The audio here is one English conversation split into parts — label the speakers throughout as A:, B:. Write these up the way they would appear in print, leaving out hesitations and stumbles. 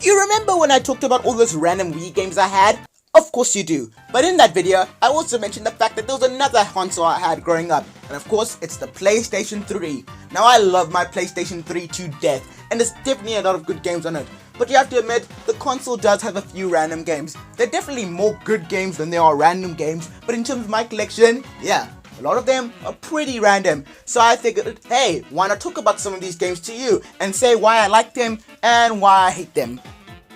A: You remember when I talked about all those random Wii games I had? Of course you do, but in that video, I also mentioned the fact that there was another console I had growing up, and of course, it's the PlayStation 3. Now I love my PlayStation 3 to death, and there's definitely a lot of good games on it, but you have to admit, the console does have a few random games. There are definitely more good games than there are random games, but in terms of my collection, yeah, a lot of them are pretty random. So I figured, hey, why not talk about some of these games to you, and say why I like them, and why I hate them.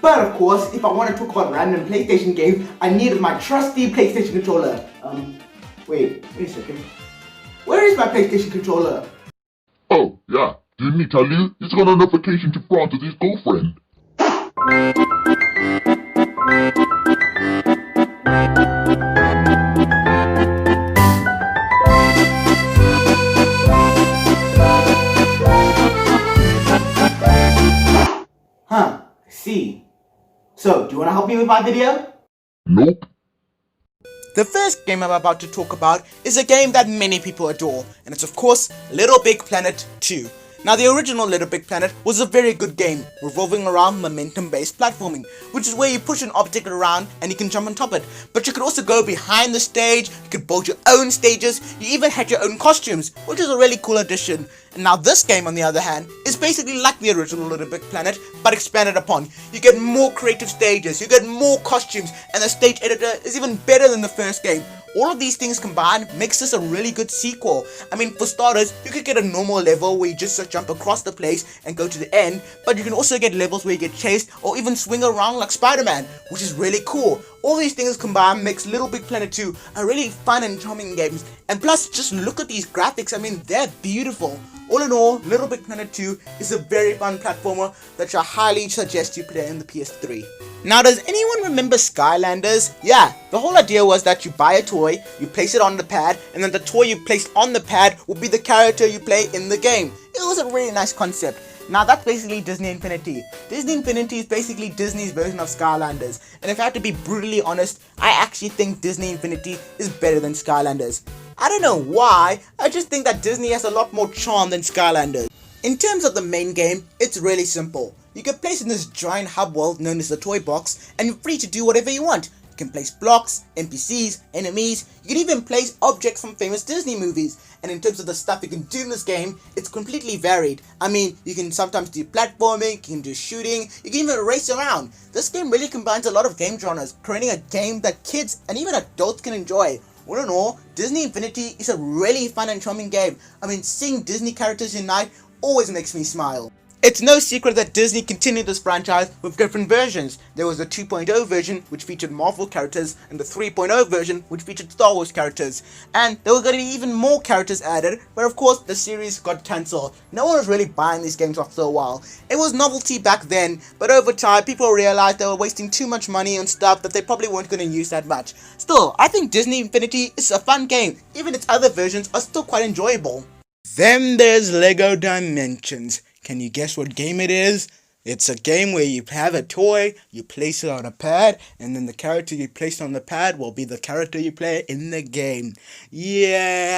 A: But of course, if I want to talk about random PlayStation games, I needed my trusty PlayStation controller. Wait a second. Where is my PlayStation controller?
B: Oh, yeah. Didn't he tell you? He's got a notification to France with his girlfriend.
A: Huh, I see. So, do you want to help me with my video?
B: Nope.
A: The first game I'm about to talk about is a game that many people adore, and it's of course Little Big Planet 2. Now the original Little Big Planet was a very good game, revolving around momentum-based platforming, which is where you push an object around and you can jump on top of it. But you could also go behind the stage, you could build your own stages, you even had your own costumes, which is a really cool addition. And now this game, on the other hand, is basically like the original Little Big Planet, but expanded upon. You get more creative stages, you get more costumes, and the stage editor is even better than the first game. All of these things combined makes this a really good sequel. I mean, for starters, you could get a normal level where you just jump across the place and go to the end, but you can also get levels where you get chased or even swing around like Spider-Man, which is really cool. All these things combined makes Little Big Planet 2 a really fun and charming game. And plus, just look at these graphics, I mean, they're beautiful. All in all, Little Big Planet 2 is a very fun platformer that I highly suggest you play on the PS3. Now, does anyone remember Skylanders? Yeah, the whole idea was that you buy a toy, you place it on the pad, and then the toy you placed on the pad will be the character you play in the game. It was a really nice concept. Now that's basically Disney Infinity. Disney Infinity is basically Disney's version of Skylanders. And if I have to be brutally honest, I actually think Disney Infinity is better than Skylanders. I don't know why, I just think that Disney has a lot more charm than Skylanders. In terms of the main game, it's really simple. You get placed in this giant hub world known as the Toy Box, and you're free to do whatever you want. You can place blocks, NPCs, enemies, you can even place objects from famous Disney movies. And in terms of the stuff you can do in this game, it's completely varied. I mean, you can sometimes do platforming, you can do shooting, you can even race around. This game really combines a lot of game genres, creating a game that kids and even adults can enjoy. All in all, Disney Infinity is a really fun and charming game. I mean, seeing Disney characters unite always makes me smile. It's no secret that Disney continued this franchise with different versions. There was the 2.0 version, which featured Marvel characters, and the 3.0 version, which featured Star Wars characters. And there were going to be even more characters added, but of course the series got cancelled. No one was really buying these games after a while. It was novelty back then, but over time people realized they were wasting too much money on stuff that they probably weren't going to use that much. Still, I think Disney Infinity is a fun game. Even its other versions are still quite enjoyable. Then there's Lego Dimensions. Can you guess what game it is? It's a game where you have a toy, you place it on a pad, and then the character you place on the pad will be the character you play in the game. Yeah!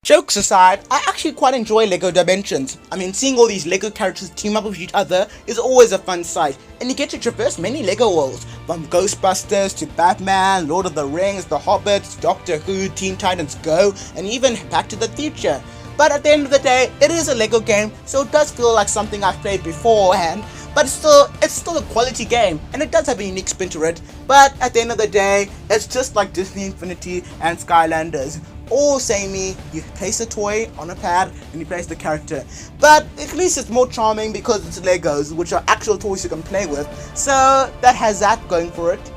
A: Jokes aside, I actually quite enjoy Lego Dimensions. I mean, seeing all these Lego characters team up with each other is always a fun sight, and you get to traverse many Lego worlds, from Ghostbusters to Batman, Lord of the Rings, The Hobbits, Doctor Who, Teen Titans Go, and even Back to the Future. But at the end of the day, it is a Lego game, so it does feel like something I've played beforehand, but it's still a quality game, and it does have a unique spin to it. But at the end of the day, it's just like Disney Infinity and Skylanders. All samey, you place a toy on a pad and you place the character. But at least it's more charming because it's Legos, which are actual toys you can play with, so that has that going for it.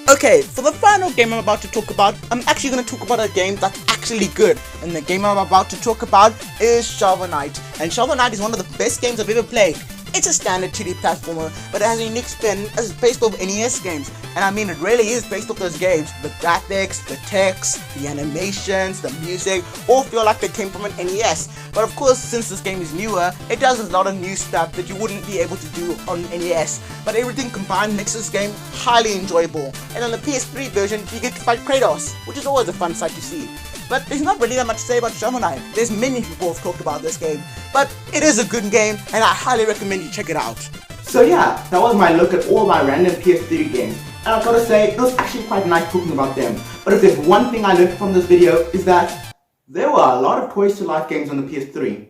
A: Okay, for the final game I'm about to talk about, I'm actually going to talk about a game that's actually good. And the game I'm about to talk about is Shovel Knight. And Shovel Knight is one of the best games I've ever played. It's a standard 2D platformer, but it has a unique spin as it's based off NES games. And I mean, it really is based off those games. The graphics, the text, the animations, the music, all feel like they came from an NES. But of course, since this game is newer, it does a lot of new stuff that you wouldn't be able to do on NES. But everything combined makes this game highly enjoyable. And on the PS3 version, you get to fight Kratos, which is always a fun sight to see. But there's not really that much to say about Shovel Knight. There's many people who have talked about this game, but it is a good game, and I highly recommend you check it out. So yeah, that was my look at all my random PS3 games. And I've got to say, it was actually quite nice talking about them. But if there's one thing I learned from this video, is that there were a lot of Toys to Life games on the PS3.